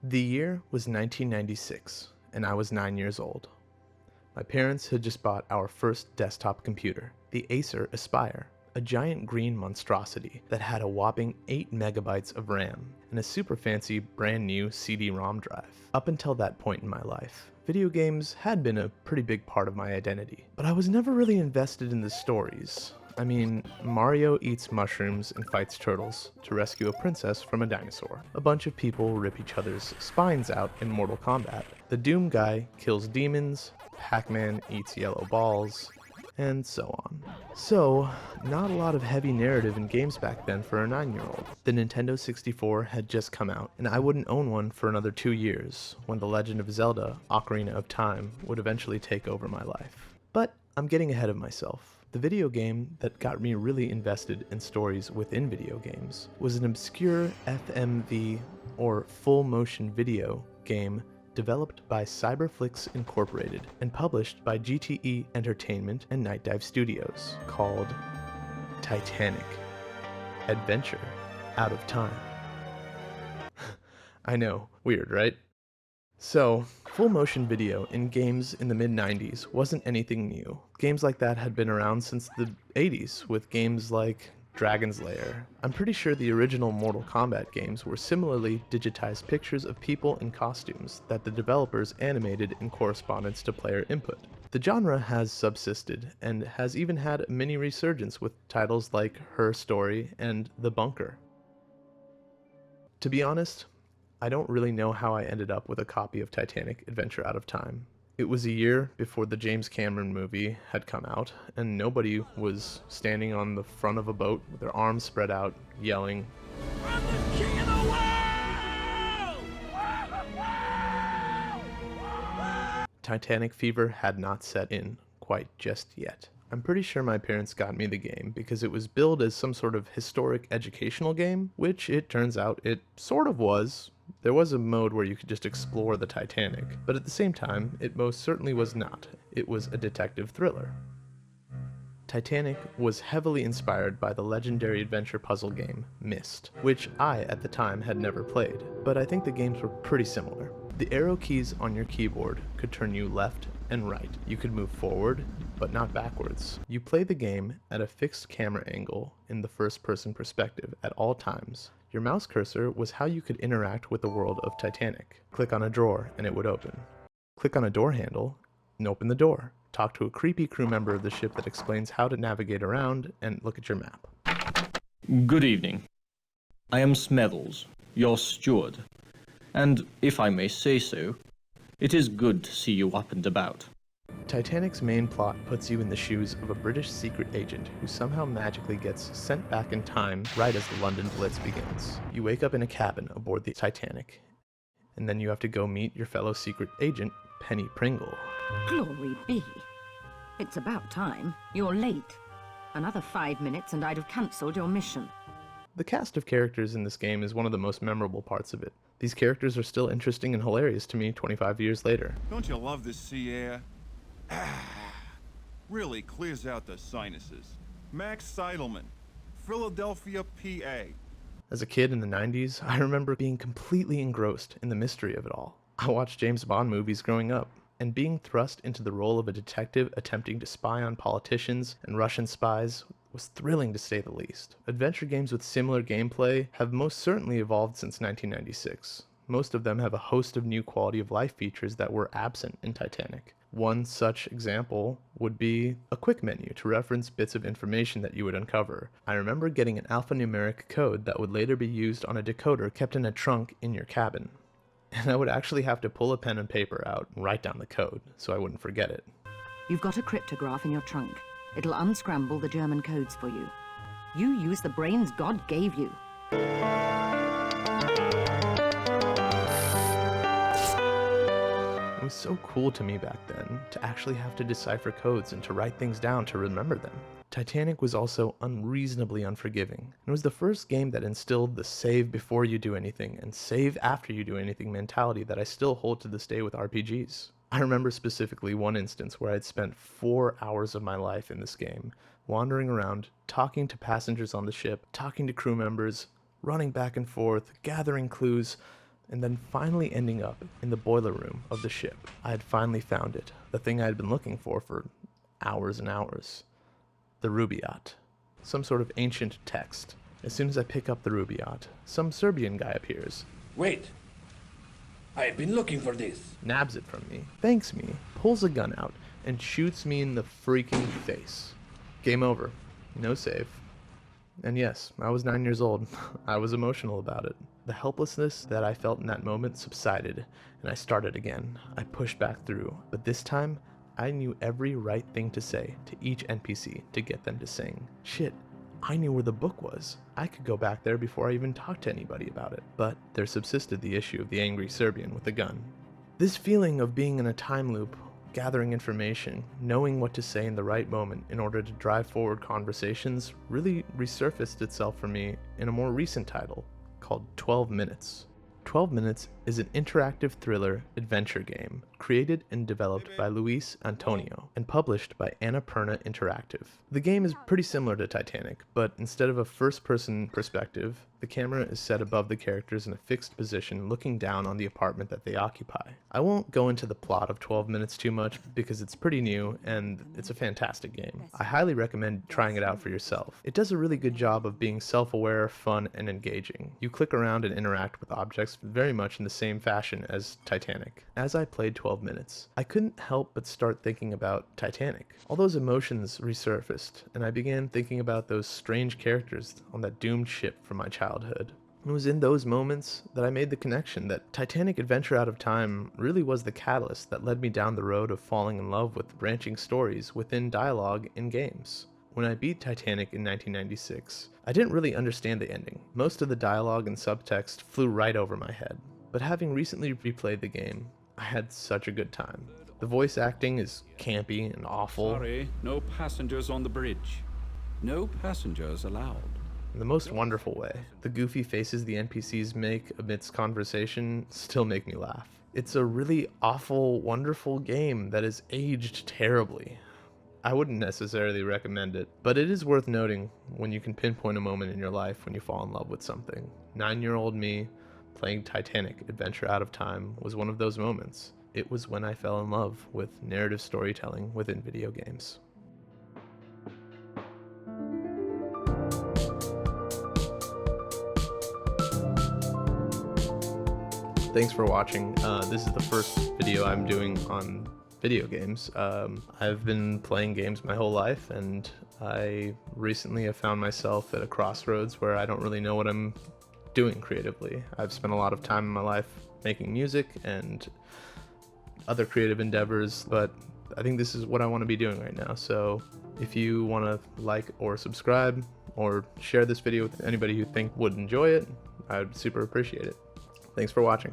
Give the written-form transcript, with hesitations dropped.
The year was 1996, and I was 9 years old. My parents had just bought our first desktop computer, the Acer Aspire, a giant green monstrosity that had a whopping 8 megabytes of RAM and a super fancy brand new CD-ROM drive. Up until that point in my life, video games had been a pretty big part of my identity, but I was never really invested in the stories. I mean, Mario eats mushrooms and fights turtles to rescue a princess from a dinosaur. A bunch of people rip each other's spines out in Mortal Kombat. The Doom guy kills demons, Pac-Man eats yellow balls, and so on. So, not a lot of heavy narrative in games back then for a 9-year-old. The Nintendo 64 had just come out, and I wouldn't own one for another 2 years, when The Legend of Zelda: Ocarina of Time would eventually take over my life. But I'm getting ahead of myself. The video game that got me really invested in stories within video games was an obscure FMV, or full motion video, game developed by Cyberflix Incorporated and published by GTE Entertainment and Night Dive Studios, called Titanic Adventure Out of Time. I know, weird, right? So, full motion video in games in the mid-90s wasn't anything new. Games like that had been around since the 80s, with games like Dragon's Lair. I'm pretty sure the original Mortal Kombat games were similarly digitized pictures of people in costumes that the developers animated in correspondence to player input. The genre has subsisted, and has even had a mini resurgence with titles like Her Story and The Bunker. To be honest, I don't really know how I ended up with a copy of Titanic Adventure Out of Time. It was a year before the James Cameron movie had come out, and nobody was standing on the front of a boat with their arms spread out, yelling, "I'm the king of the world!" Titanic fever had not set in quite just yet. I'm pretty sure my parents got me the game because it was billed as some sort of historic educational game, which it turns out it sort of was. There was a mode where you could just explore the Titanic, but at the same time, it most certainly was not. It was a detective thriller. Titanic was heavily inspired by the legendary adventure puzzle game, Myst, which I, at the time, had never played, but I think the games were pretty similar. The arrow keys on your keyboard could turn you left and right. You could move forward, but not backwards. You play the game at a fixed camera angle in the first-person perspective at all times. Your mouse cursor was how you could interact with the world of Titanic. Click on a drawer and it would open. Click on a door handle and open the door. Talk to a creepy crew member of the ship that explains how to navigate around, and look at your map. Good evening. I am Smethles, your steward, and if I may say so, it is good to see you up and about. Titanic's main plot puts you in the shoes of a British secret agent who somehow magically gets sent back in time right as the London Blitz begins. You wake up in a cabin aboard the Titanic, and then you have to go meet your fellow secret agent, Penny Pringle. Glory be. It's about time. You're late. Another 5 minutes and I'd have cancelled your mission. The cast of characters in this game is one of the most memorable parts of it. These characters are still interesting and hilarious to me 25 years later. Don't you love the sea air? Really clears out the sinuses. Max Seidelman, Philadelphia, PA. As a kid in the 90s, I remember being completely engrossed in the mystery of it all. I watched James Bond movies growing up, and being thrust into the role of a detective attempting to spy on politicians and Russian spies was thrilling to say the least. Adventure games with similar gameplay have most certainly evolved since 1996. Most of them have a host of new quality of life features that were absent in Titanic. One such example would be a quick menu to reference bits of information that you would uncover. I remember getting an alphanumeric code that would later be used on a decoder kept in a trunk in your cabin. And I would actually have to pull a pen and paper out and write down the code so I wouldn't forget it. You've got a cryptograph in your trunk. It'll unscramble the German codes for you. You use the brains God gave you. It was so cool to me back then to actually have to decipher codes and to write things down to remember them. Titanic was also unreasonably unforgiving, and it was the first game that instilled the save before you do anything and save after you do anything mentality that I still hold to this day with RPGs. I remember specifically one instance where I'd spent 4 hours of my life in this game, wandering around, talking to passengers on the ship, talking to crew members, running back and forth, gathering clues. and then finally ending up in the boiler room of the ship. I had finally found it, the thing I had been looking for hours and hours. The Rubaiyat. Some sort of ancient text. As soon as I pick up the Rubaiyat, some Serbian guy appears, Wait. I have been looking for this. nabs it from me, thanks me, pulls a gun out, and shoots me in the freaking face. Game over. No save. And yes, I was 9 years old. I was emotional about it. The helplessness that I felt in that moment subsided, and I started again. I pushed back through, but this time, I knew every right thing to say to each NPC to get them to sing. Shit, I knew where the book was. I could go back there before I even talked to anybody about it. But there subsisted the issue of the angry Serbian with a gun. This feeling of being in a time loop, gathering information, knowing what to say in the right moment in order to drive forward conversations really resurfaced itself for me in a more recent title called 12 Minutes. 12 Minutes is an interactive thriller adventure game created and developed by Luis Antonio and published by Annapurna Interactive. The game is pretty similar to Titanic, but instead of a first-person perspective, the camera is set above the characters in a fixed position looking down on the apartment that they occupy. I won't go into the plot of 12 Minutes too much because it's pretty new and it's a fantastic game. I highly recommend trying it out for yourself. It does a really good job of being self-aware, fun, and engaging. You click around and interact with objects very much in the same fashion as Titanic. As I played 12 Minutes, I couldn't help but start thinking about Titanic. All those emotions resurfaced, and I began thinking about those strange characters on that doomed ship from my childhood. It was in those moments that I made the connection that Titanic Adventure Out of Time really was the catalyst that led me down the road of falling in love with branching stories within dialogue in games. When I beat Titanic in 1996, I didn't really understand the ending. Most of the dialogue and subtext flew right over my head. But having recently replayed the game, I had such a good time. The voice acting is campy and awful. Sorry, no passengers on the bridge. No passengers allowed. In the most wonderful way. The goofy faces the NPCs make amidst conversation still make me laugh. It's a really awful, wonderful game that is aged terribly. I wouldn't necessarily recommend it, but it is worth noting when you can pinpoint a moment in your life when you fall in love with something. 9-year-old me playing Titanic Adventure Out of Time was one of those moments. It was when I fell in love with narrative storytelling within video games. Thanks for watching. This is the first video I'm doing on video games. I've been playing games my whole life, and I recently have found myself at a crossroads where I don't really know what I'm doing creatively. I've spent a lot of time in my life making music and other creative endeavors, but I think this is what I want to be doing right now. So if you want to like or subscribe or share this video with anybody you think would enjoy it, I'd super appreciate it. Thanks for watching.